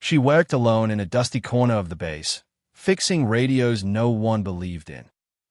She worked alone in a dusty corner of the base, fixing radios no one believed in,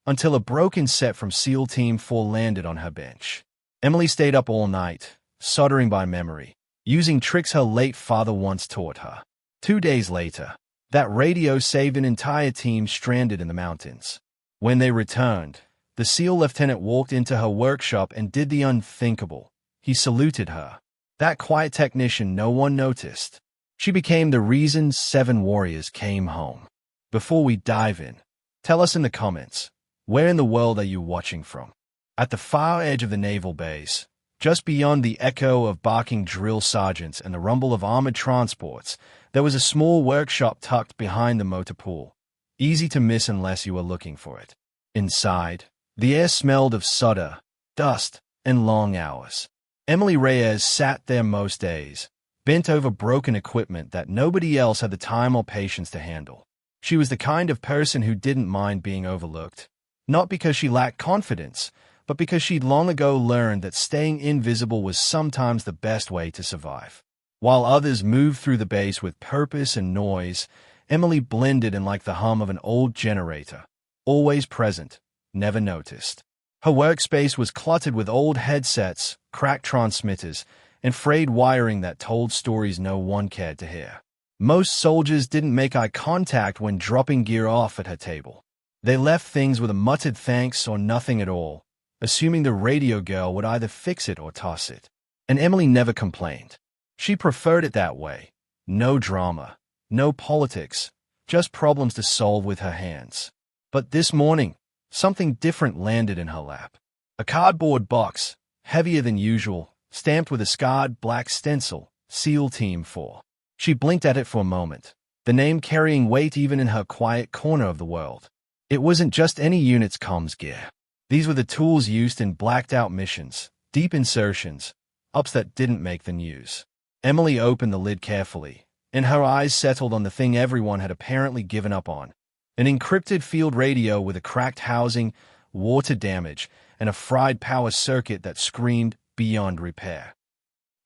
until a broken set from SEAL Team 4 landed on her bench. Emily stayed up all night, soldering by memory, using tricks her late father once taught her. 2 days later, that radio saved an entire team stranded in the mountains. When they returned, the SEAL lieutenant walked into her workshop and did the unthinkable. He saluted her. That quiet technician no one noticed. She became the reason 7 warriors came home. Before we dive in, tell us in the comments, where in the world are you watching from? At the far edge of the naval base, just beyond the echo of barking drill sergeants and the rumble of armored transports, there was a small workshop tucked behind the motor pool, easy to miss unless you were looking for it. Inside, the air smelled of solder, dust, and long hours. Emily Reyes sat there most days, bent over broken equipment that nobody else had the time or patience to handle. She was the kind of person who didn't mind being overlooked, not because she lacked confidence, but because she'd long ago learned that staying invisible was sometimes the best way to survive. While others moved through the base with purpose and noise, Emily blended in like the hum of an old generator, always present, never noticed. Her workspace was cluttered with old headsets, cracked transmitters, and frayed wiring that told stories no one cared to hear. Most soldiers didn't make eye contact when dropping gear off at her table. They left things with a muttered thanks or nothing at all, assuming the radio girl would either fix it or toss it. And Emily never complained. She preferred it that way. No drama, no politics, just problems to solve with her hands. But this morning, something different landed in her lap. A cardboard box, heavier than usual, stamped with a scarred black stencil, SEAL Team 4. She blinked at it for a moment, the name carrying weight even in her quiet corner of the world. It wasn't just any unit's comms gear. These were the tools used in blacked-out missions, deep insertions, ops that didn't make the news. Emily opened the lid carefully, and her eyes settled on the thing everyone had apparently given up on. An encrypted field radio with a cracked housing, water damage, and a fried power circuit that screamed beyond repair.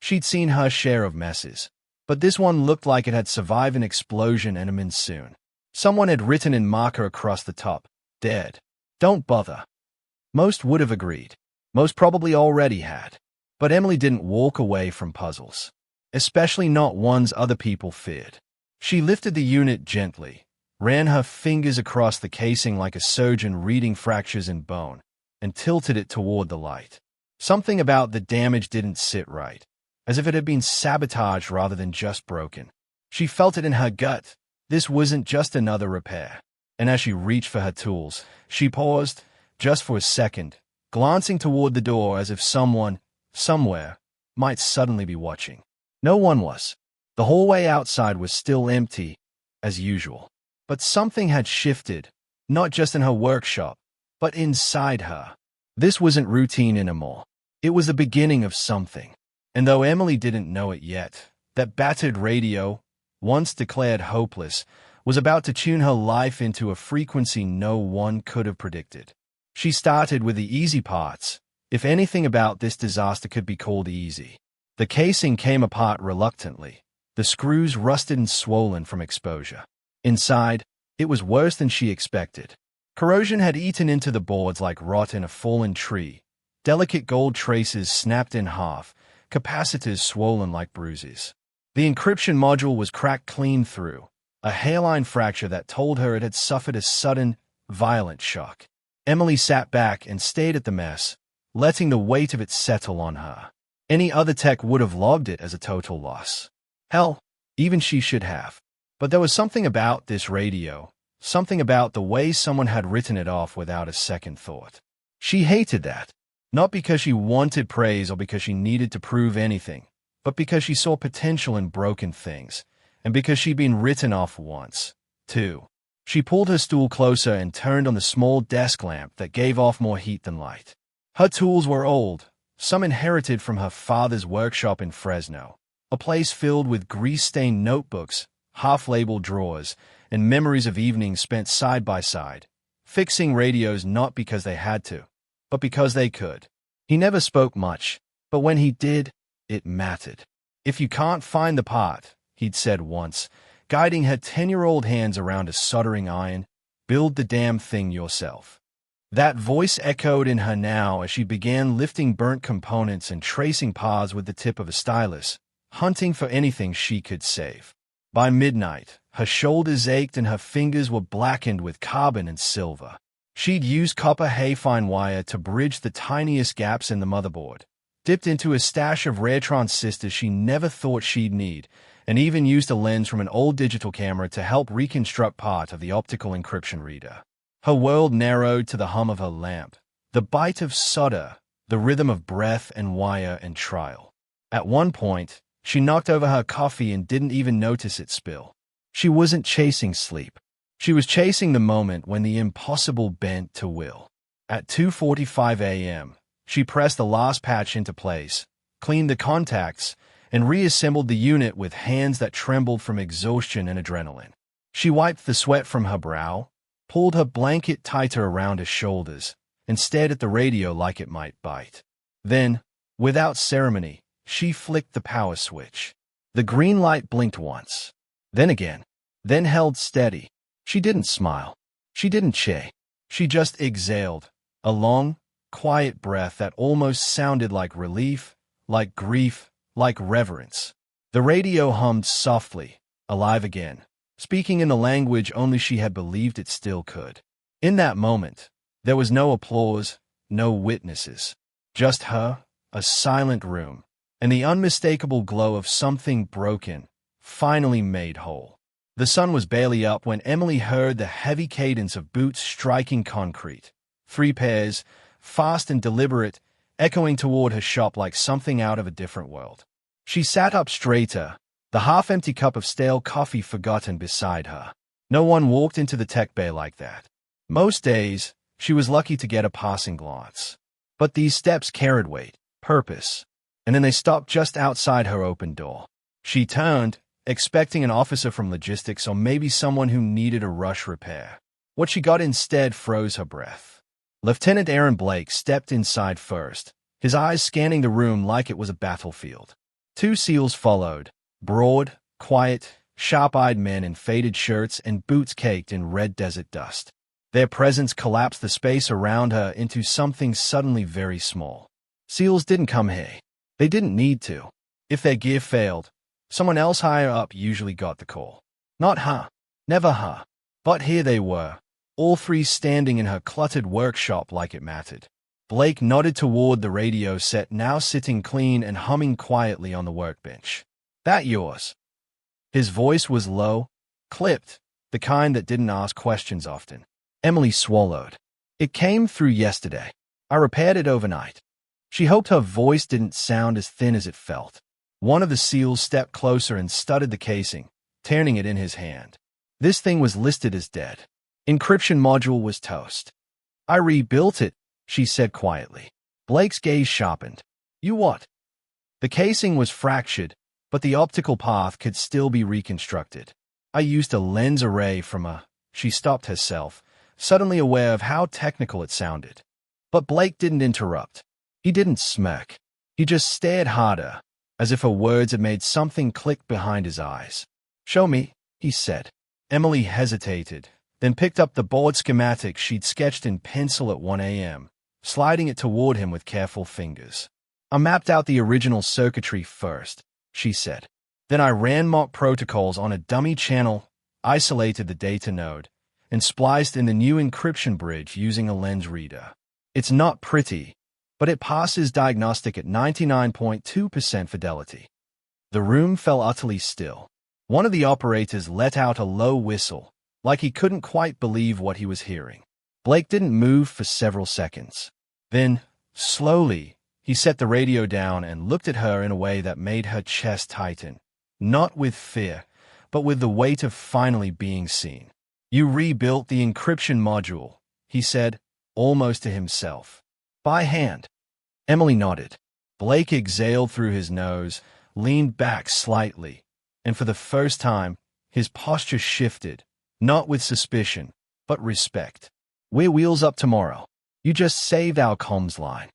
She'd seen her share of messes, but this one looked like it had survived an explosion and a monsoon. Someone had written in marker across the top, "Dead. Don't bother." Most would have agreed. Most probably already had. But Emily didn't walk away from puzzles, especially not ones other people feared. She lifted the unit gently, ran her fingers across the casing like a surgeon reading fractures in bone, and tilted it toward the light. Something about the damage didn't sit right, as if it had been sabotaged rather than just broken. She felt it in her gut. This wasn't just another repair. And as she reached for her tools, she paused, just for a second, glancing toward the door as if someone, somewhere, might suddenly be watching. No one was. The hallway outside was still empty, as usual. But something had shifted, not just in her workshop, but inside her. This wasn't routine anymore. It was the beginning of something. And though Emily didn't know it yet, that battered radio, once declared hopeless, was about to tune her life into a frequency no one could have predicted. She started with the easy parts, if anything about this disaster could be called easy. The casing came apart reluctantly, the screws rusted and swollen from exposure. Inside, it was worse than she expected. Corrosion had eaten into the boards like rot in a fallen tree. Delicate gold traces snapped in half, capacitors swollen like bruises. The encryption module was cracked clean through, a hairline fracture that told her it had suffered a sudden, violent shock. Emily sat back and stared at the mess, letting the weight of it settle on her. Any other tech would have logged it as a total loss. Hell, even she should have. But there was something about this radio, something about the way someone had written it off without a second thought. She hated that, not because she wanted praise or because she needed to prove anything, but because she saw potential in broken things, and because she'd been written off once, too. She pulled her stool closer and turned on the small desk lamp that gave off more heat than light. Her tools were old, some inherited from her father's workshop in Fresno, a place filled with grease-stained notebooks, half-labeled drawers, and memories of evenings spent side by side, fixing radios not because they had to, but because they could. He never spoke much, but when he did, it mattered. "If you can't find the part," he'd said once, guiding her 10-year-old hands around a soldering iron. Build the damn thing yourself. That voice echoed in her now as she began lifting burnt components and tracing paths with the tip of a stylus, hunting for anything she could save. By midnight, her shoulders ached and her fingers were blackened with carbon and silver. She'd used copper hay-fine wire to bridge the tiniest gaps in the motherboard, dipped into a stash of rare transistors she never thought she'd need, and even used a lens from an old digital camera to help reconstruct part of the optical encryption reader. Her world narrowed to the hum of her lamp, the bite of solder, the rhythm of breath and wire and trial. At one point, she knocked over her coffee and didn't even notice it spill. She wasn't chasing sleep. She was chasing the moment when the impossible bent to will. At 2:45 a.m., she pressed the last patch into place, cleaned the contacts, and reassembled the unit with hands that trembled from exhaustion and adrenaline. She wiped the sweat from her brow, pulled her blanket tighter around her shoulders, and stared at the radio like it might bite. Then, without ceremony, she flicked the power switch. The green light blinked once, then again, then held steady. She didn't smile. She didn't cheer. She just exhaled, a long, quiet breath that almost sounded like relief, like grief, like reverence. The radio hummed softly, alive again, speaking in the language only she had believed it still could. In that moment, there was no applause, no witnesses. Just her, a silent room, and the unmistakable glow of something broken, finally made whole. The sun was barely up when Emily heard the heavy cadence of boots striking concrete. 3 pairs, fast and deliberate, echoing toward her shop like something out of a different world. She sat up straighter, the half-empty cup of stale coffee forgotten beside her. No one walked into the tech bay like that. Most days, she was lucky to get a passing glance. But these steps carried weight, purpose, and then they stopped just outside her open door. She turned, expecting an officer from logistics or maybe someone who needed a rush repair. What she got instead froze her breath. Lieutenant Aaron Blake stepped inside first, his eyes scanning the room like it was a battlefield. 2 SEALs followed, broad, quiet, sharp-eyed men in faded shirts and boots caked in red desert dust. Their presence collapsed the space around her into something suddenly very small. SEALs didn't come here. They didn't need to. If their gear failed, someone else higher up usually got the call. Not her. Never her. But here they were, all 3 standing in her cluttered workshop like it mattered. Blake nodded toward the radio set now sitting clean and humming quietly on the workbench. That yours? His voice was low, clipped, the kind that didn't ask questions often. Emily swallowed. It came through yesterday. I repaired it overnight. She hoped her voice didn't sound as thin as it felt. One of the SEALs stepped closer and studied the casing, turning it in his hand. This thing was listed as dead. Encryption module was toast. I rebuilt it, she said quietly. Blake's gaze sharpened. You what? The casing was fractured, but the optical path could still be reconstructed. I used a lens array from a... She stopped herself, suddenly aware of how technical it sounded. But Blake didn't interrupt. He didn't smirk. He just stared harder, as if her words had made something click behind his eyes. Show me, he said. Emily hesitated, then picked up the board schematic she'd sketched in pencil at 1 a.m., sliding it toward him with careful fingers. I mapped out the original circuitry first, she said. Then I ran mock protocols on a dummy channel, isolated the data node, and spliced in the new encryption bridge using a lens reader. It's not pretty, but it passes diagnostic at 99.2% fidelity. The room fell utterly still. One of the operators let out a low whistle, like he couldn't quite believe what he was hearing. Blake didn't move for several seconds. Then, slowly, he set the radio down and looked at her in a way that made her chest tighten, not with fear, but with the weight of finally being seen. You rebuilt the encryption module, he said, almost to himself. By hand. Emily nodded. Blake exhaled through his nose, leaned back slightly, and for the first time, his posture shifted, not with suspicion, but respect. We're wheels up tomorrow. You just saved our comms line.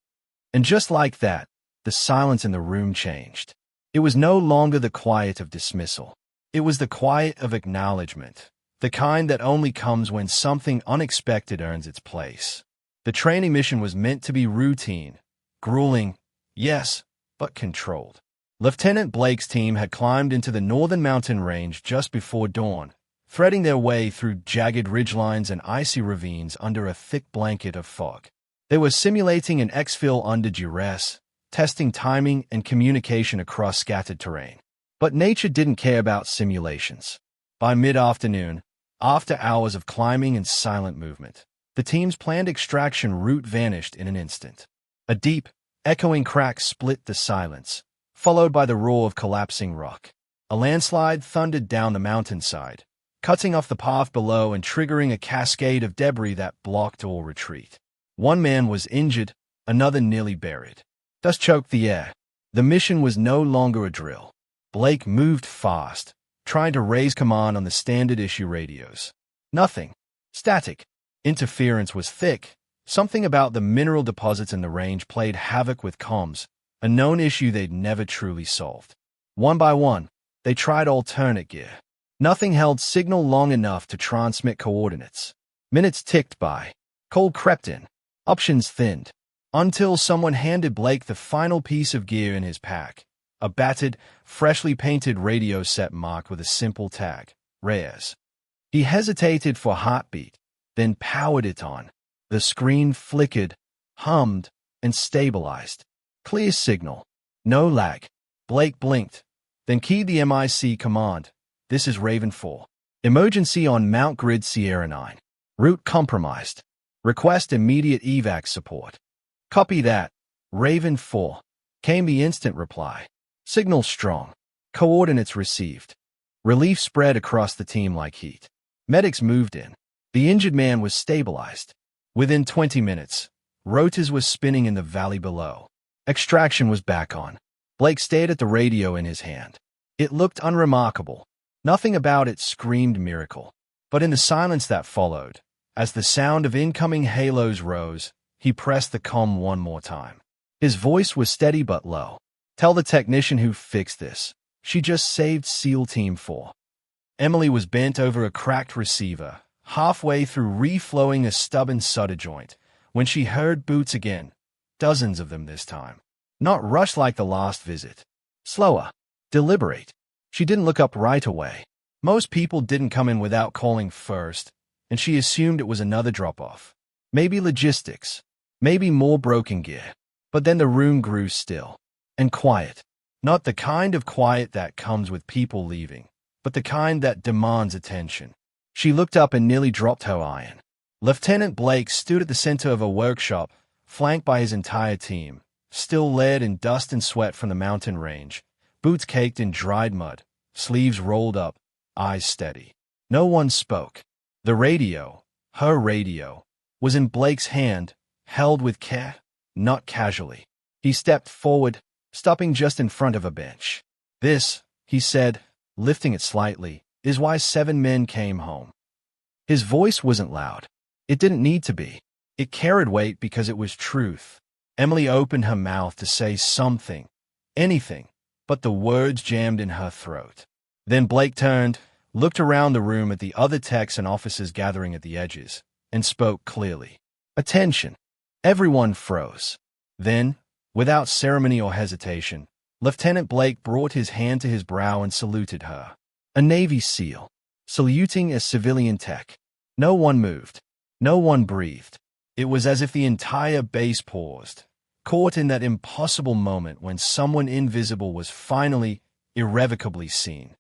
And just like that, the silence in the room changed. It was no longer the quiet of dismissal. It was the quiet of acknowledgement, the kind that only comes when something unexpected earns its place. The training mission was meant to be routine, grueling, yes, but controlled. Lieutenant Blake's team had climbed into the northern mountain range just before dawn, threading their way through jagged ridgelines and icy ravines under a thick blanket of fog. They were simulating an exfil under duress, testing timing and communication across scattered terrain. But nature didn't care about simulations. By mid-afternoon, after hours of climbing and silent movement, the team's planned extraction route vanished in an instant. A deep, echoing crack split the silence, followed by the roar of collapsing rock. A landslide thundered down the mountainside, cutting off the path below and triggering a cascade of debris that blocked all retreat. One man was injured, another nearly buried. Dust choked the air. The mission was no longer a drill. Blake moved fast, trying to raise command on the standard-issue radios. Nothing. Static. Interference was thick. Something about the mineral deposits in the range played havoc with comms, a known issue they'd never truly solved. One by one, they tried alternate gear. Nothing held signal long enough to transmit coordinates. Minutes ticked by. Cold crept in. Options thinned. Until someone handed Blake the final piece of gear in his pack. A battered, freshly painted radio set marked with a simple tag, Rares. He hesitated for a heartbeat, then powered it on. The screen flickered, hummed, and stabilized. Clear signal. No lag. Blake blinked, then keyed the MIC command. This is Raven 4. Emergency on Mount Grid Sierra 9. Route compromised. Request immediate evac support. Copy that. Raven 4. Came the instant reply. Signal strong. Coordinates received. Relief spread across the team like heat. Medics moved in. The injured man was stabilized. Within 20 minutes, rotors were spinning in the valley below. Extraction was back on. Blake stared at the radio in his hand. It looked unremarkable. Nothing about it screamed miracle. But in the silence that followed, as the sound of incoming halos rose, he pressed the comm one more time. His voice was steady but low. Tell the technician who fixed this. She just saved SEAL Team 4. Emily was bent over a cracked receiver, halfway through reflowing a stubborn solder joint, when she heard boots again, dozens of them this time. Not rushed like the last visit. Slower. Deliberate. She didn't look up right away. Most people didn't come in without calling first, and she assumed it was another drop-off. Maybe logistics. Maybe more broken gear. But then the room grew still. And quiet. Not the kind of quiet that comes with people leaving, but the kind that demands attention. She looked up and nearly dropped her iron. Lieutenant Blake stood at the center of a workshop, flanked by his entire team, still layered in dust and sweat from the mountain range, boots caked in dried mud, sleeves rolled up, eyes steady. No one spoke. The radio, her radio, was in Blake's hand, held with care, not casually. He stepped forward, stopping just in front of a bench. This, he said, lifting it slightly, is why 7 men came home. His voice wasn't loud. It didn't need to be. It carried weight because it was truth. Emily opened her mouth to say something, anything, but the words jammed in her throat. Then Blake turned, looked around the room at the other techs and officers gathering at the edges, and spoke clearly. Attention. Everyone froze. Then, without ceremony or hesitation, Lieutenant Blake brought his hand to his brow and saluted her. A Navy SEAL, saluting a civilian tech. No one moved. No one breathed. It was as if the entire base paused, caught in that impossible moment when someone invisible was finally, irrevocably seen.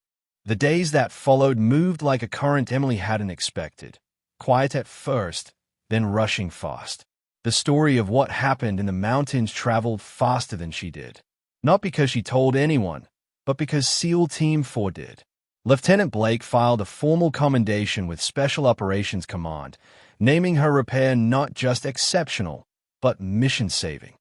The days that followed moved like a current Emily hadn't expected, quiet at first, then rushing fast. The story of what happened in the mountains traveled faster than she did. Not because she told anyone, but because SEAL Team 4 did. Lieutenant Blake filed a formal commendation with Special Operations Command, naming her repair not just exceptional, but mission-saving.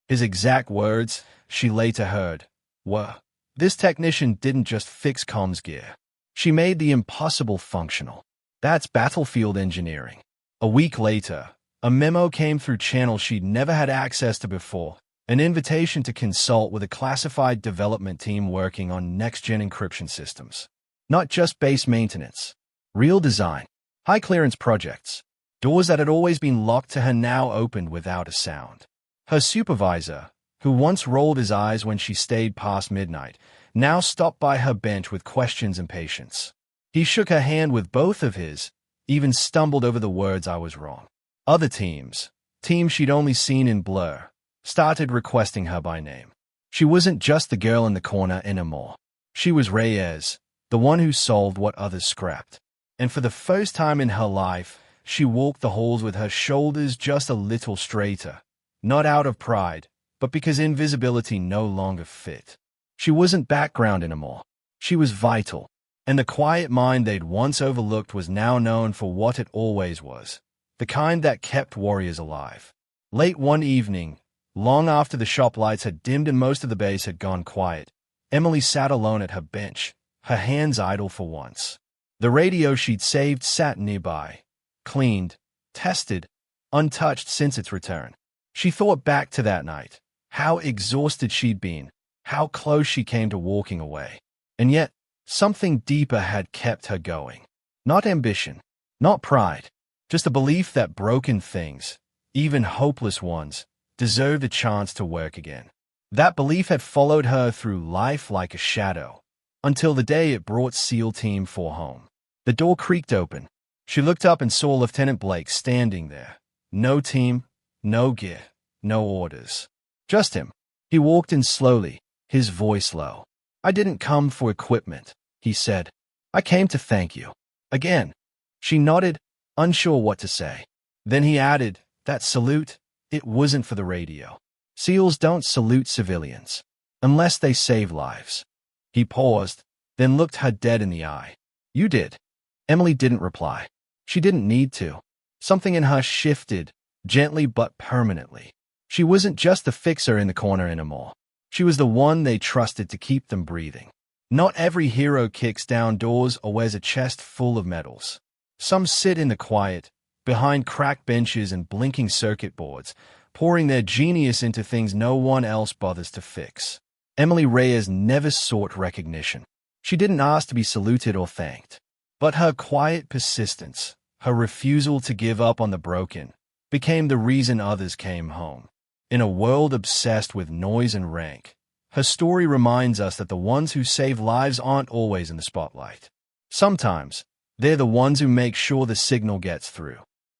His exact words, she later heard, were, "This technician didn't just fix comms gear. She made the impossible functional." That's battlefield engineering. A week later, a memo came through channels she'd never had access to before, an invitation to consult with a classified development team working on next-gen encryption systems. Not just base maintenance. Real design. High-clearance projects. Doors that had always been locked to her now opened without a sound. Her supervisor, who once rolled his eyes when she stayed past midnight, now stopped by her bench with questions and patience. He shook her hand with both of his, even stumbled over the words "I was wrong." Other teams she'd only seen in blur, started requesting her by name. She wasn't just the girl in the corner anymore. She was Reyes, the one who solved what others scrapped. And for the first time in her life, she walked the halls with her shoulders just a little straighter, not out of pride, but because invisibility no longer fit. She wasn't background anymore. She was vital, and the quiet mind they'd once overlooked was now known for what it always was, the kind that kept warriors alive. Late one evening, long after the shop lights had dimmed and most of the base had gone quiet, Emily sat alone at her bench, her hands idle for once. The radio she'd saved sat nearby, cleaned, tested, untouched since its return. She thought back to that night, how exhausted she'd been, how close she came to walking away. And yet, something deeper had kept her going. Not ambition, not pride, just a belief that broken things, even hopeless ones, deserved a chance to work again. That belief had followed her through life like a shadow, until the day it brought SEAL Team 4 home. The door creaked open. She looked up and saw Lieutenant Blake standing there. No team, no gear, no orders. Just him. He walked in slowly, his voice low. "I didn't come for equipment," he said. "I came to thank you." Again. She nodded, unsure what to say. Then he added, "That salute, it wasn't for the radio. SEALs don't salute civilians, unless they save lives." He paused, then looked her dead in the eye. "You did." Emily didn't reply. She didn't need to. Something in her shifted, gently but permanently. She wasn't just the fixer in the corner anymore. She was the one they trusted to keep them breathing. Not every hero kicks down doors or wears a chest full of medals. Some sit in the quiet, behind cracked benches and blinking circuit boards, pouring their genius into things no one else bothers to fix. Emily Reyes never sought recognition. She didn't ask to be saluted or thanked. But her quiet persistence, her refusal to give up on the broken, became the reason others came home. In a world obsessed with noise and rank, her story reminds us that the ones who save lives aren't always in the spotlight. Sometimes, they're the ones who make sure the signal gets through.